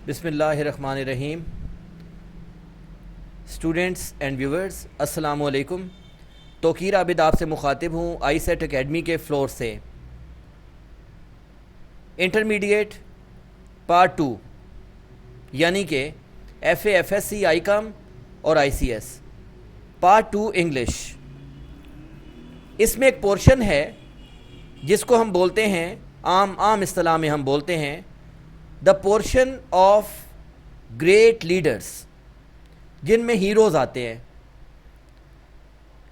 بسم اللہ الرحمن الرحیم. اسٹوڈینٹس اینڈ ویورز السلام علیکم. توقیر عابد آپ سے مخاطب ہوں آئی سیٹ اکیڈمی کے فلور سے. انٹرمیڈیٹ پارٹ 2 یعنی کہ F A F S C I com اور I C S part 2 English. اس میں ایک پورشن ہے جس کو ہم بولتے ہیں عام اصطلاح میں ہم بولتے ہیں the portion of great leaders, جن میں ہیروز آتے ہیں.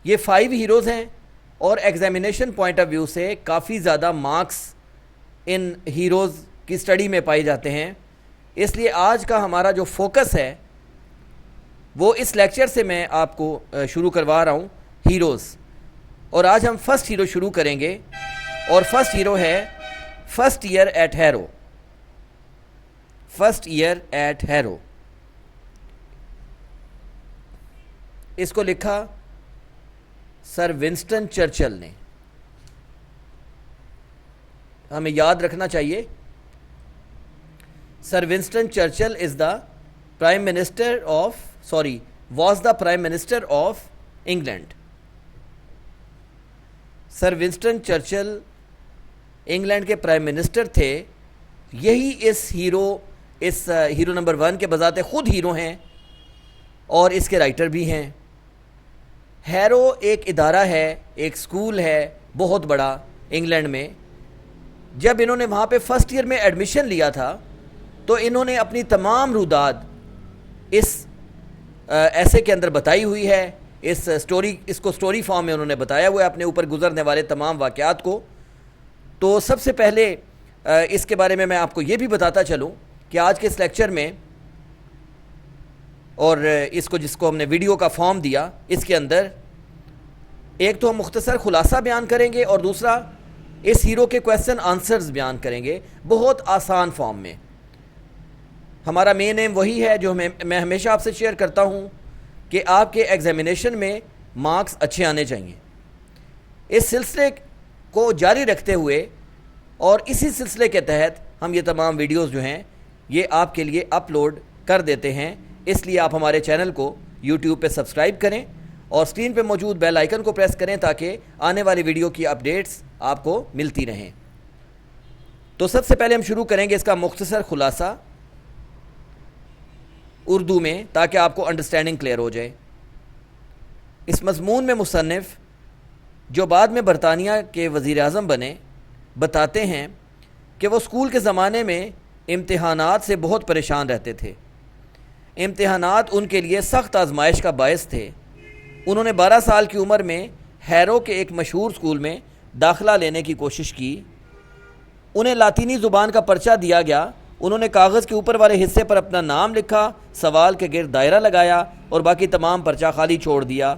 یہ 5 ہیروز ہیں اور ایگزامینیشن پوائنٹ آف ویو سے کافی زیادہ مارکس ان ہیروز کی سٹڈی میں پائے جاتے ہیں. اس لیے آج کا ہمارا جو فوکس ہے وہ اس لیکچر سے میں آپ کو شروع کروا رہا ہوں ہیروز. اور آج ہم فرسٹ ہیرو شروع کریں گے اور فرسٹ ہیرو ہے first year at Harrow. First year at Harrow اس کو لکھا سر ونسٹن چرچل نے. ہمیں یاد رکھنا چاہیے sir Winston Churchill was the prime minister of England. Sir Winston Churchill England کے پرائم منسٹر تھے. یہی اس ہیرو نمبر 1 کے بذات خود ہیرو ہیں اور اس کے رائٹر بھی ہیں. ہیرو ایک ادارہ ہے، ایک سکول ہے بہت بڑا انگلینڈ میں. جب انہوں نے وہاں پہ فرسٹ ایئر میں ایڈمیشن لیا تھا تو انہوں نے اپنی تمام روداد اس ایسے کے اندر بتائی ہوئی ہے. اس کو سٹوری فارم میں انہوں نے بتایا ہوا ہے اپنے اوپر گزرنے والے تمام واقعات کو. تو سب سے پہلے اس کے بارے میں آپ کو یہ بھی بتاتا چلوں کہ آج کے اس لیکچر میں اور جس کو ہم نے ویڈیو کا فارم دیا، اس کے اندر ایک تو ہم مختصر خلاصہ بیان کریں گے اور دوسرا اس ہیرو کے کویسچن آنسرز بیان کریں گے بہت آسان فارم میں. ہمارا مین ایم وہی ہے جو میں ہمیشہ آپ سے شیئر کرتا ہوں کہ آپ کے ایگزامینیشن میں مارکس اچھے آنے چاہیے. اس سلسلے کو جاری رکھتے ہوئے اور اسی سلسلے کے تحت ہم یہ تمام ویڈیوز جو ہیں یہ آپ کے لیے اپلوڈ کر دیتے ہیں. اس لیے آپ ہمارے چینل کو یوٹیوب پہ سبسکرائب کریں اور اسکرین پہ موجود بیل آئیکن کو پریس کریں تاکہ آنے والی ویڈیو کی اپڈیٹس آپ کو ملتی رہیں. تو سب سے پہلے ہم شروع کریں گے اس کا مختصر خلاصہ اردو میں تاکہ آپ کو انڈرسٹینڈنگ کلیئر ہو جائے. اس مضمون میں مصنف جو بعد میں برطانیہ کے وزیر اعظم بنے بتاتے ہیں کہ وہ اسکول کے زمانے میں امتحانات سے بہت پریشان رہتے تھے. امتحانات ان کے لیے سخت آزمائش کا باعث تھے. انہوں نے 12 سال کی عمر میں ہیرو کے ایک مشہور اسکول میں داخلہ لینے کی کوشش کی. انہیں لاطینی زبان کا پرچہ دیا گیا. انہوں نے کاغذ کے اوپر والے حصے پر اپنا نام لکھا، سوال کے گرد دائرہ لگایا اور باقی تمام پرچہ خالی چھوڑ دیا.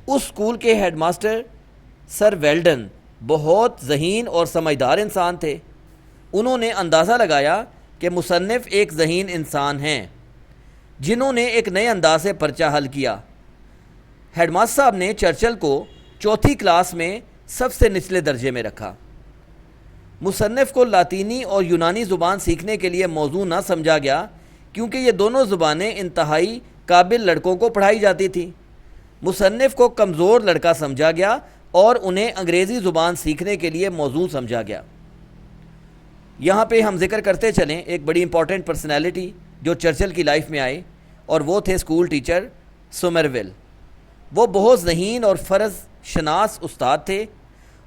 اس اسکول کے ہیڈ ماسٹر سر ویلڈن بہت ذہین اور سمجھدار انسان تھے. انہوں نے اندازہ لگایا کہ مصنف ایک ذہین انسان ہیں جنہوں نے ایک نئے انداز سے پرچہ حل کیا. ہیڈ ماسٹر صاحب نے چرچل کو 4تھی کلاس میں سب سے نچلے درجے میں رکھا. مصنف کو لاطینی اور یونانی زبان سیکھنے کے لیے موزوں نہ سمجھا گیا کیونکہ یہ دونوں زبانیں انتہائی قابل لڑکوں کو پڑھائی جاتی تھیں. مصنف کو کمزور لڑکا سمجھا گیا اور انہیں انگریزی زبان سیکھنے کے لیے موزوں سمجھا گیا. یہاں پہ ہم ذکر کرتے چلیں ایک بڑی امپورٹنٹ پرسنالٹی جو چرچل کی لائف میں آئی اور وہ تھے اسکول ٹیچر سومرویل. وہ بہت ذہین اور فرض شناس استاد تھے.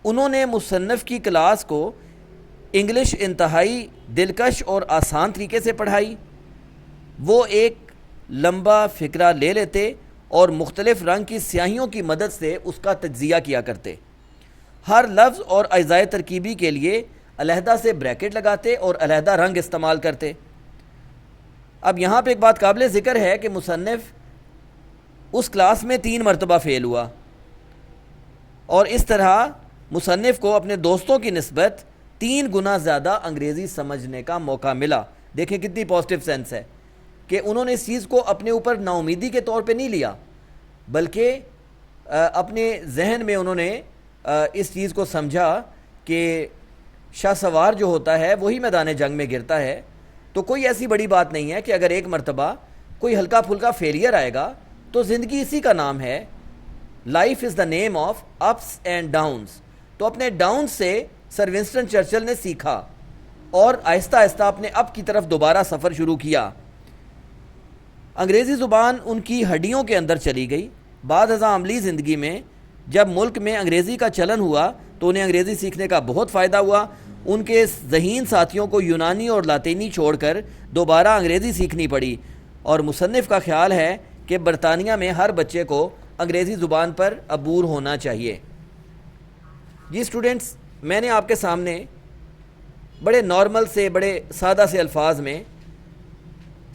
انہوں نے مصنف کی کلاس کو انگلش انتہائی دلکش اور آسان طریقے سے پڑھائی. وہ ایک لمبا فقرہ لے لیتے اور مختلف رنگ کی سیاہیوں کی مدد سے اس کا تجزیہ کیا کرتے. ہر لفظ اور اجزائے ترکیبی کے لیے علیحدہ سے بریکٹ لگاتے اور علیحدہ رنگ استعمال کرتے. اب یہاں پہ ایک بات قابل ذکر ہے کہ مصنف اس کلاس میں 3 مرتبہ فیل ہوا اور اس طرح مصنف کو اپنے دوستوں کی نسبت 3 گنا زیادہ انگریزی سمجھنے کا موقع ملا. دیکھیں کتنی پازیٹیو سینس ہے کہ انہوں نے اس چیز کو اپنے اوپر نا امیدی کے طور پہ نہیں لیا بلکہ اپنے ذہن میں انہوں نے اس چیز کو سمجھا کہ شاہ سوار جو ہوتا ہے وہی میدان جنگ میں گرتا ہے تو کوئی ایسی بڑی بات نہیں ہے کہ اگر ایک مرتبہ کوئی ہلکا پھلکا فیلئر آئے گا تو زندگی اسی کا نام ہے. Life is the name of ups and downs. تو اپنے ڈاؤن سے سر ونسٹن چرچل نے سیکھا اور آہستہ آہستہ اپنے اپ کی طرف دوبارہ سفر شروع کیا. انگریزی زبان ان کی ہڈیوں کے اندر چلی گئی. بعد ازاں عملی زندگی میں جب ملک میں انگریزی کا چلن ہوا تو انہیں انگریزی سیکھنے کا بہت فائدہ ہوا. ان کے ذہین ساتھیوں کو یونانی اور لاطینی چھوڑ کر دوبارہ انگریزی سیکھنی پڑی، اور مصنف کا خیال ہے کہ برطانیہ میں ہر بچے کو انگریزی زبان پر عبور ہونا چاہیے. جی اسٹوڈنٹس، میں نے آپ کے سامنے بڑے نارمل سے بڑے سادہ سے الفاظ میں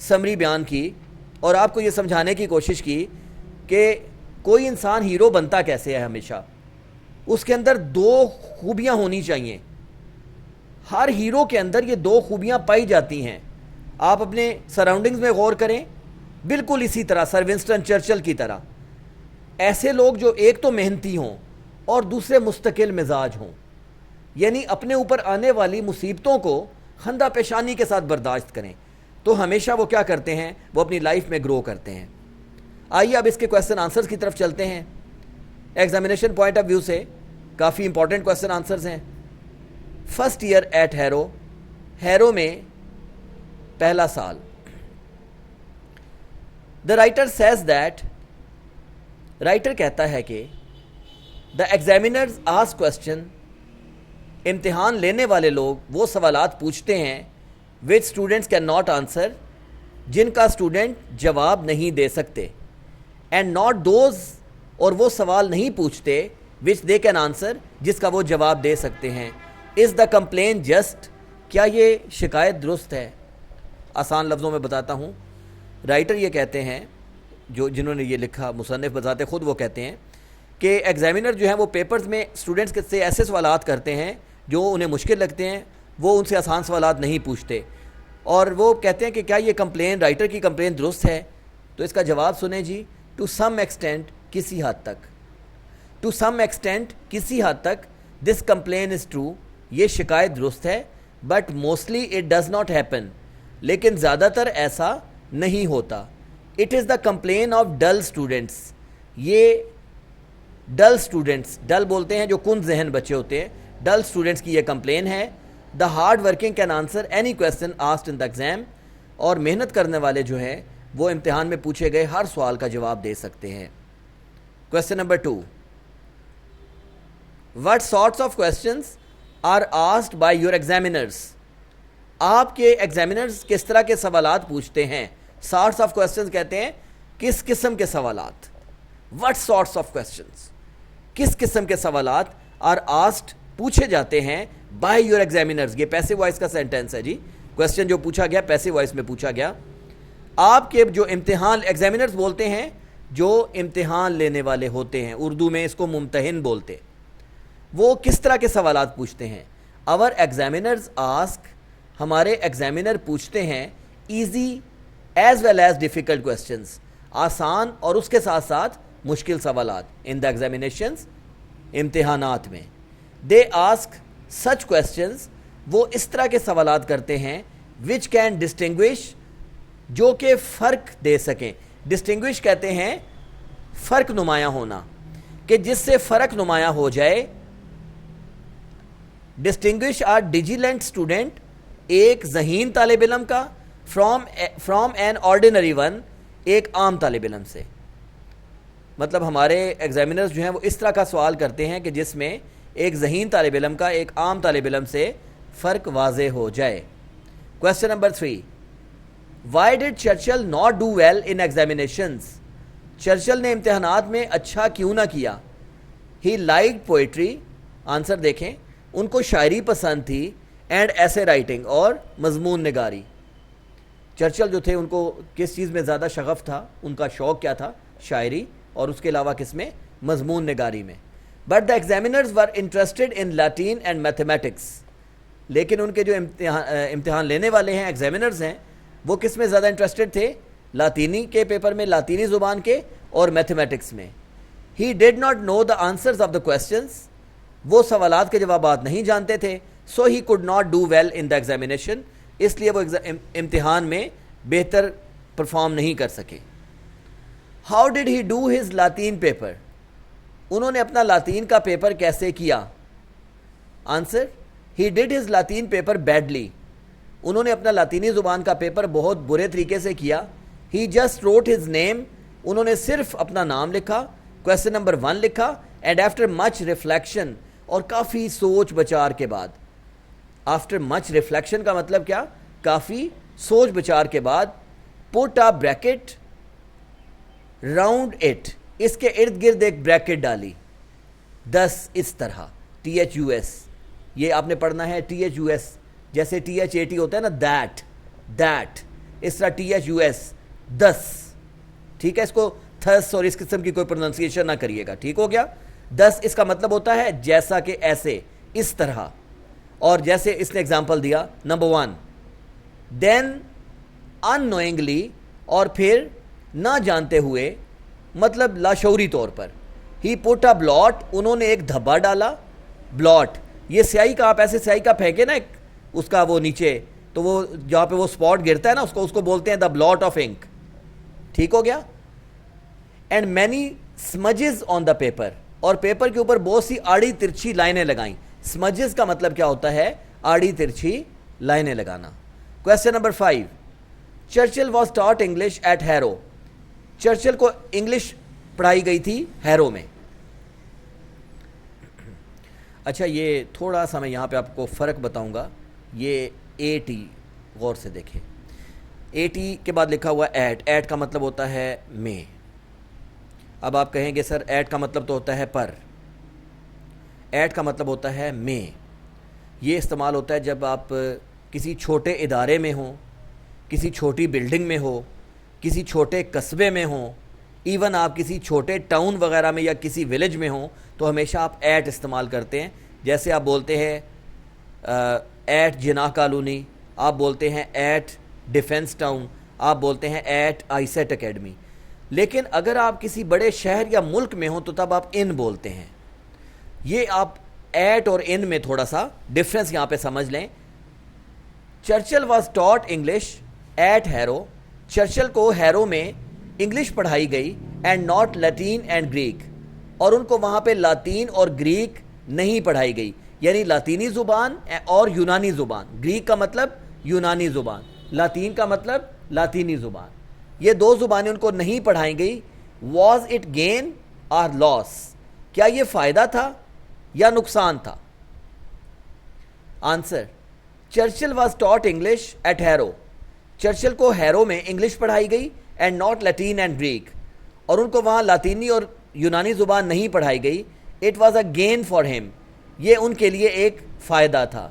سمری بیان کی اور آپ کو یہ سمجھانے کی کوشش کی کہ کوئی انسان ہیرو بنتا کیسے ہے. ہمیشہ اس کے اندر دو خوبیاں ہونی چاہیے. ہر ہیرو کے اندر یہ دو خوبیاں پائی جاتی ہیں. آپ اپنے سراؤنڈنگز میں غور کریں، بالکل اسی طرح سر ونسٹن چرچل کی طرح ایسے لوگ جو ایک تو محنتی ہوں اور دوسرے مستقل مزاج ہوں، یعنی اپنے اوپر آنے والی مصیبتوں کو خندہ پیشانی کے ساتھ برداشت کریں، تو ہمیشہ وہ کیا کرتے ہیں، وہ اپنی لائف میں گرو کرتے ہیں. آئیے اب اس کے کویسچن آنسرز کی طرف چلتے ہیں. ایگزامینیشن پوائنٹ آف ویو سے کافی امپورٹنٹ کویسچن آنسرز ہیں. First year at Harrow, Harrow میں پہلا سال. The writer says that, writer کہتا ہے کہ دا ایگزامینرز آسک کویسچن، امتحان لینے والے لوگ وہ سوالات پوچھتے ہیں which students can not answer، جن کا اسٹوڈنٹ جواب نہیں دے سکتے، and not those، اور وہ سوال نہیں پوچھتے which they can answer، جس کا وہ جواب دے سکتے ہیں. is the complaint just، کیا یہ شکایت درست ہے؟ آسان لفظوں میں بتاتا ہوں. رائٹر یہ کہتے ہیں، جنہوں نے یہ لکھا، مصنف بذات خود وہ کہتے ہیں کہ ایگزامینر جو ہیں وہ پیپرز میں اسٹوڈنٹس سے ایسے سوالات کرتے ہیں جو انہیں مشکل لگتے ہیں، وہ ان سے آسان سوالات نہیں پوچھتے. اور وہ کہتے ہیں کہ کیا یہ کمپلین، رائٹر کی کمپلین درست ہے؟ تو اس کا جواب سنیں جی. ٹو سم ایکسٹینٹ، کسی حد تک. ٹو سم ایکسٹینٹ، کسی حد تک. دس کمپلین از ٹرو، یہ شکایت درست ہے. But mostly it does not happen, لیکن زیادہ تر ایسا نہیں ہوتا. It is the complaint of dull students, یہ ڈل اسٹوڈنٹس، ڈل بولتے ہیں جو کن ذہن بچے ہوتے ہیں، ڈل اسٹوڈنٹس کی یہ کمپلین ہے. The hard working can answer any question asked in the exam, اور محنت کرنے والے جو ہیں وہ امتحان میں پوچھے گئے ہر سوال کا جواب دے سکتے ہیں. Question number 2، what sorts of questions are asked by your examiners, آپ کے ایگزامینرز کس طرح کے سوالات پوچھتے ہیں؟ سارٹس آف کویسچنس کہتے ہیں کس قسم کے سوالات. وٹ سارٹس آف کویسچنس، کس قسم کے سوالات آر آسکڈ، پوچھے جاتے ہیں بائی یور ایگزامینرز. یہ پیسو وائس کا سینٹینس ہے جی. کویسچن جو پوچھا گیا پیسو وائس میں پوچھا گیا. آپ کے جو امتحان، ایگزامینرز بولتے ہیں جو امتحان لینے والے ہوتے ہیں، اردو میں اس کو ممتحن بولتے. وہ کس طرح کے سوالات پوچھتے ہیں؟ اور ایگزامینرز آسک، ہمارے ایگزامینر پوچھتے ہیں easy as well as difficult questions, آسان اور اس کے ساتھ ساتھ مشکل سوالات. ان دا ایگزامینیشنز، امتحانات میں. دے آسک سچ کویسچنس، وہ اس طرح کے سوالات کرتے ہیں وچ کین ڈسٹنگوش، جو کہ فرق دے سکیں. ڈسٹنگوش کہتے ہیں فرق نمایاں ہونا، کہ جس سے فرق نمایاں ہو جائے. ڈسٹنگوش آر ڈیجیلنٹ اسٹوڈنٹ، ایک ذہین طالب علم کا، فرام این آرڈینری ون، ایک عام طالب علم سے. مطلب ہمارے ایگزامینرز جو ہیں وہ اس طرح کا سوال کرتے ہیں کہ جس میں ایک ذہین طالب علم کا ایک عام طالب علم سے فرق واضح ہو جائے. Question number 3، why did Churchill not do well in examinations, Churchill نے امتحانات میں اچھا کیوں نہ کیا؟ ہی لائک پوئٹری، آنسر دیکھیں، ان کو شاعری پسند تھی، اینڈ ایسے رائٹنگ، اور مضمون نگاری. چرچل جو تھے ان کو کس چیز میں زیادہ شغف تھا؟ ان کا شوق کیا تھا؟ شاعری، اور اس کے علاوہ کس میں؟ مضمون نگاری میں. But the examiners were interested in Latin and mathematics, لیکن ان کے جو امتحان لینے والے ہیں، ایگزامینرز ہیں، وہ کس میں زیادہ انٹرسٹڈ تھے؟ لاطینی کے پیپر میں، لاطینی زبان کے، اور میتھمیٹکس میں. He did not know the answers of the questions, وہ سوالات کے جوابات نہیں جانتے تھے. So he could not do well in the examination, اس لیے وہ امتحان میں بہتر پرفارم نہیں کر سکے. How did he do his Latin paper? انہوں نے اپنا لاطین کا پیپر کیسے کیا؟ Answer: he did his Latin paper badly. انہوں نے اپنا لاطینی زبان کا پیپر بہت برے طریقے سے کیا. He just wrote his name. انہوں نے صرف اپنا نام لکھا. کویسچن نمبر 1 لکھا. اینڈ آفٹر مچ ریفلیکشن، اور کافی سوچ بچار کے بعد. آفٹر مچ ریفلیکشن کا مطلب کیا؟ کافی سوچ بچار کے بعد. پٹ اے بریکٹ راؤنڈ اٹ، اس کے ارد گرد ایک بریکٹ ڈالی. 10 اس طرح THUS، یہ آپ نے پڑھنا ہے THUS، جیسے THAT ہوتا ہے نا دیٹ، اس طرح THUS 10. ٹھیک ہے، اس کو تھس اور اس قسم کی کوئی پروننسیشن نہ کریے گا. ٹھیک ہو گیا؟ 10 اس کا مطلب ہوتا ہے جیسا کہ ایسے، اس طرح. اور جیسے اس نے اگزامپل دیا نمبر 1، دین unknowingly، اور پھر نہ جانتے ہوئے، مطلب لاشعوری طور پر. ہی پٹ اے بلاٹ، انہوں نے ایک دھبا ڈالا. بلاٹ، یہ سیاہی کا، آپ ایسے سیاہی کا پھینکے نا اس کا وہ نیچے، تو وہ جہاں پہ وہ اسپاٹ گرتا ہے نا، اس کو بولتے ہیں دا بلاٹ آف انک. ٹھیک ہو گیا؟ And many smudges on the paper, اور پیپر کے اوپر بہت سی آڑی ترچھی لائنیں لگائیں. اسمجز کا مطلب کیا ہوتا ہے؟ آڑی ترچھی لائنیں لگانا. Question number 5، Churchill was taught English at Harrow. Churchill کو انگلش پڑھائی گئی تھی ہیرو میں. اچھا، یہ تھوڑا سا میں یہاں پہ آپ کو فرق بتاؤں گا. یہ AT غور سے دیکھیں. AT کے بعد لکھا ہوا ایٹ کا مطلب ہوتا ہے میں. اب آپ کہیں گے سر ایٹ کا مطلب تو ہوتا ہے پر. ایٹ کا مطلب ہوتا ہے میں. یہ استعمال ہوتا ہے جب آپ کسی چھوٹے ادارے میں ہوں، کسی چھوٹی بلڈنگ میں ہو، کسی چھوٹے قصبے میں ہوں، ایون آپ کسی چھوٹے ٹاؤن وغیرہ میں یا کسی ولیج میں ہوں، تو ہمیشہ آپ ایٹ استعمال کرتے ہیں. جیسے آپ بولتے ہیں ایٹ جناح کالونی، آپ بولتے ہیں ایٹ ڈیفنس ٹاؤن، آپ بولتے ہیں ایٹ آئیسیٹ اکیڈمی. لیکن اگر آپ کسی بڑے شہر یا ملک میں ہوں تو تب آپ ان بولتے ہیں. یہ آپ ایٹ اور ان میں تھوڑا سا ڈفرینس یہاں پہ سمجھ لیں. Churchill was taught English at Harrow. Churchill کو ہیرو میں انگلش پڑھائی گئی. And not Latin and Greek, اور ان کو وہاں پہ لاطین اور گریک نہیں پڑھائی گئی. یعنی لاطینی زبان اور یونانی زبان. گریک کا مطلب یونانی زبان، لاطین کا مطلب لاطینی زبان. یہ دو زبانیں ان کو نہیں پڑھائی گئی. واز اٹ گین اور لاس؟ کیا یہ فائدہ تھا یا نقصان تھا؟ Answer: Churchill was taught English at Harrow. Churchill کو ہیرو میں انگلش پڑھائی گئی. And not Latin and Greek, اور ان کو وہاں لاطینی اور یونانی زبان نہیں پڑھائی گئی. It was a gain for him, یہ ان کے لیے ایک فائدہ تھا.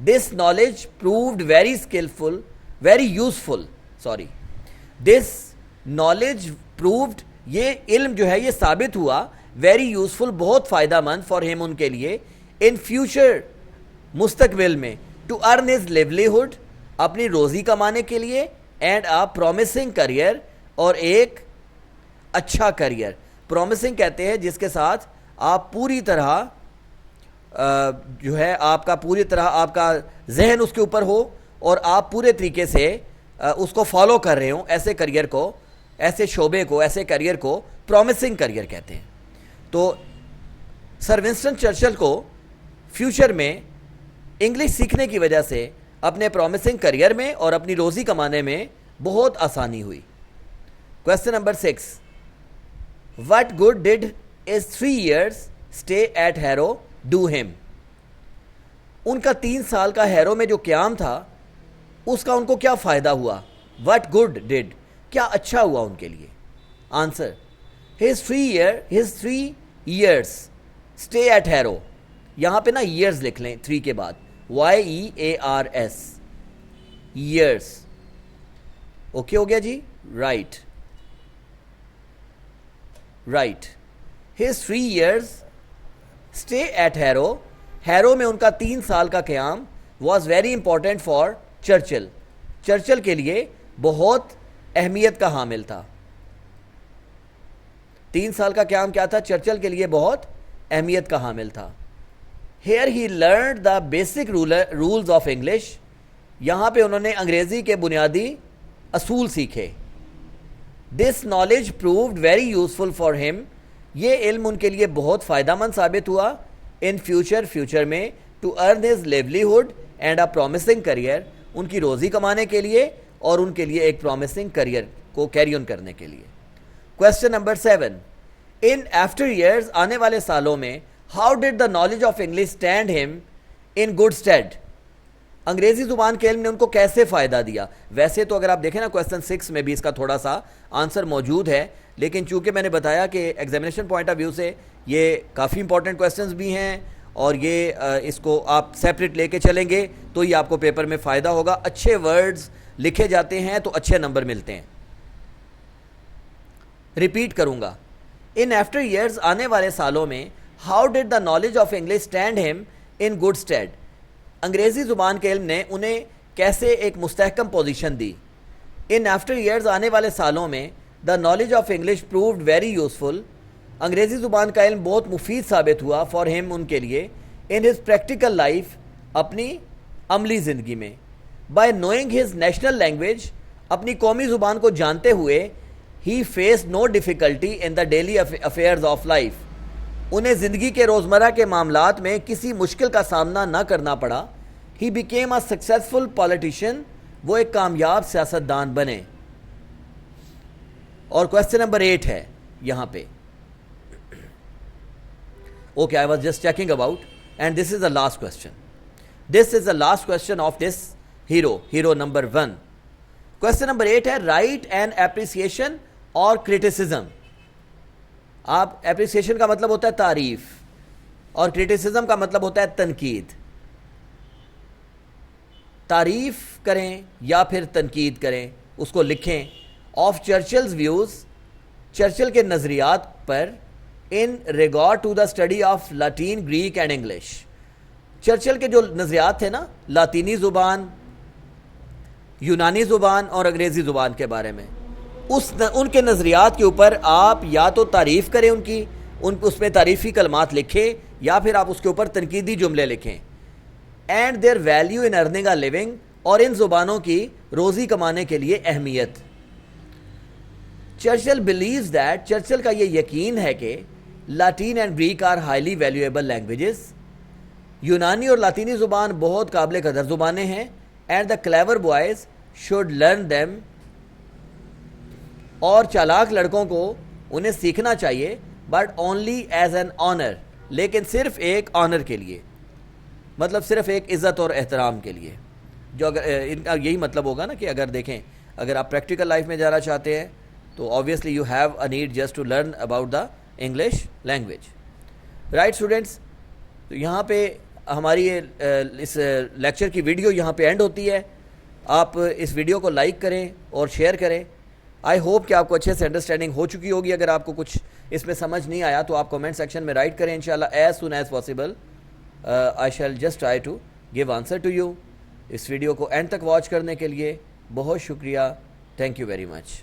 This knowledge proved very skilful, very useful, this knowledge proved, یہ علم جو ہے یہ ثابت ہوا، ویری یوزفل، بہت فائدہ مند، فار ہم، ان کے لیے، ان فیوچر، مستقبل میں، ٹو ارن ہز لیولیہڈ، اپنی روزی کمانے کے لیے، اینڈ اے پرومسنگ کریئر، اور ایک اچھا کریئر. پرومسنگ کہتے ہیں جس کے ساتھ آپ پوری طرح جو ہے آپ کا ذہن اس کے اوپر ہو اور آپ پورے طریقے سے اس کو فالو کر رہے ہوں. ایسے کریئر کو، ایسے شعبے کو، ایسے کریئر کو پرومسنگ کریئر کہتے ہیں. تو سر ونسٹن چرچل کو فیوچر میں انگلش سیکھنے کی وجہ سے اپنے پرومسنگ کریئر میں اور اپنی روزی کمانے میں بہت آسانی ہوئی. Question number 6، what good did his 3 years stay at Harrow do him؟ ان کا 3 سال کا ہیرو میں جو قیام تھا اس کا ان کو کیا فائدہ ہوا؟ وٹ گڈ ڈڈ، کیا اچھا ہوا ان کے لیے؟ Answer: his 3 years stay at Harrow. یہاں پہ نا years لکھ لیں 3 کے بعد، YEARS، years. اوکے ہو گیا جی؟ Right. his 3 years stay at Harrow. Harrow میں ان کا 3 سال کا قیام was very important for Churchill. Churchill کے لیے بہت اہمیت کا حامل تھا. 3 سال کا قیام کیا تھا؟ چرچل کے لیے بہت اہمیت کا حامل تھا. Here he learned the basic rules of English. یہاں پہ انہوں نے انگریزی کے بنیادی اصول سیکھے. دس knowledge proved very useful for him, یہ علم ان کے لیے بہت فائدہ مند ثابت ہوا. ان فیوچر میں to earn his livelihood and a promising career, ان کی روزی کمانے کے لیے اور ان کے لیے ایک پرومسنگ کریئر کو کیری آن کرنے کے لیے. Question number 7, in after years, آنے والے سالوں میں, how did the knowledge of English stand ہم ان گڈ اسٹیڈ, انگریزی زبان کے علم نے ان کو کیسے فائدہ دیا. ویسے تو اگر آپ دیکھیں نا کویسچن 6 میں بھی اس کا تھوڑا سا آنسر موجود ہے, لیکن چونکہ میں نے بتایا کہ ایگزامینیشن پوائنٹ آف ویو سے یہ کافی امپورٹنٹ کویسچنز بھی ہیں, اور یہ اس کو آپ سیپریٹ لے کے چلیں گے تو یہ آپ کو پیپر میں فائدہ ہوگا. اچھے ورڈز لکھے جاتے ہیں تو اچھے نمبر ملتے ہیں. ریپیٹ کروں گا, ان آفٹر ایئرز, آنے والے سالوں میں, how did the knowledge of English stand ہم ان گڈ اسٹیڈ, انگریزی زبان کے علم نے انہیں کیسے ایک مستحکم position the. In after years, آنے والے سالوں میں, the knowledge of English proved very useful, انگریزی زبان کا علم بہت مفید ثابت ہوا فار ہم, ان کے لیے, ان ہز پریکٹیکل لائف, اپنی عملی زندگی میں, by knowing his national language, اپنی قومی زبان کو جانتے ہوئے, he face no difficulty in the daily affairs of life, انہیں زندگی کے روزمرہ کے معاملات میں کسی مشکل کا سامنا نہ کرنا پڑا. He became a successful politician, وہ ایک کامیاب سیاستدان بنے. اور کویسچن نمبر 8 ہے یہاں پہ. Okay, I was just checking about, and this is the last question. This is the last question of this hero number 1. Question number 8 ہے, write an appreciation or criticism. آپ appreciation کا مطلب ہوتا ہے تعریف, اور criticism کا مطلب ہوتا ہے تنقید. تعریف کریں یا پھر تنقید کریں, اس کو لکھیں. آف چرچلز ویوز, چرچل کے نظریات پر, in regard to the study of Latin, Greek and English. Churchill کے جو نظریات تھے نا لاطینی زبان, یونانی زبان اور انگریزی زبان کے بارے میں, ان کے نظریات کے اوپر آپ یا تو تعریف کریں ان کی, اس میں تعریفی کلمات لکھیں, یا پھر آپ اس کے اوپر تنقیدی جملے لکھیں. And their value in earning a living, اور ان زبانوں کی روزی کمانے کے لیے اہمیت. چرچل بلیوز دیٹ, چرچل کا یہ یقین ہے کہ Latin and Greek are highly valuable languages, یونانی اور لاطینی زبان بہت قابل قدر زبانیں ہیں. And the clever boys should learn them, اور چالاک لڑکوں کو انہیں سیکھنا چاہیے, but only as an honour, لیکن صرف ایک آنر کے لیے, مطلب صرف ایک عزت اور احترام کے لیے. جو اگر ان کا یہی مطلب ہوگا نا کہ اگر دیکھیں, اگر آپ پریکٹیکل لائف میں جانا چاہتے ہیں تو obviously you have a need just to learn about the English language. Right students, تو یہاں پہ ہماری اس لیکچر کی ویڈیو یہاں پہ اینڈ ہوتی ہے. آپ اس ویڈیو کو لائک کریں اور شیئر کریں. آئی ہوپ کہ آپ کو اچھے سے انڈرسٹینڈنگ ہو چکی ہوگی. اگر آپ کو کچھ اس میں سمجھ نہیں آیا تو آپ کمنٹ سیکشن میں رائٹ کریں. انشاءاللہ as soon as possible I shall just try to give answer to you. اس ویڈیو کو اینڈ تک واچ کرنے کے لیے بہت شکریہ. Thank you very much.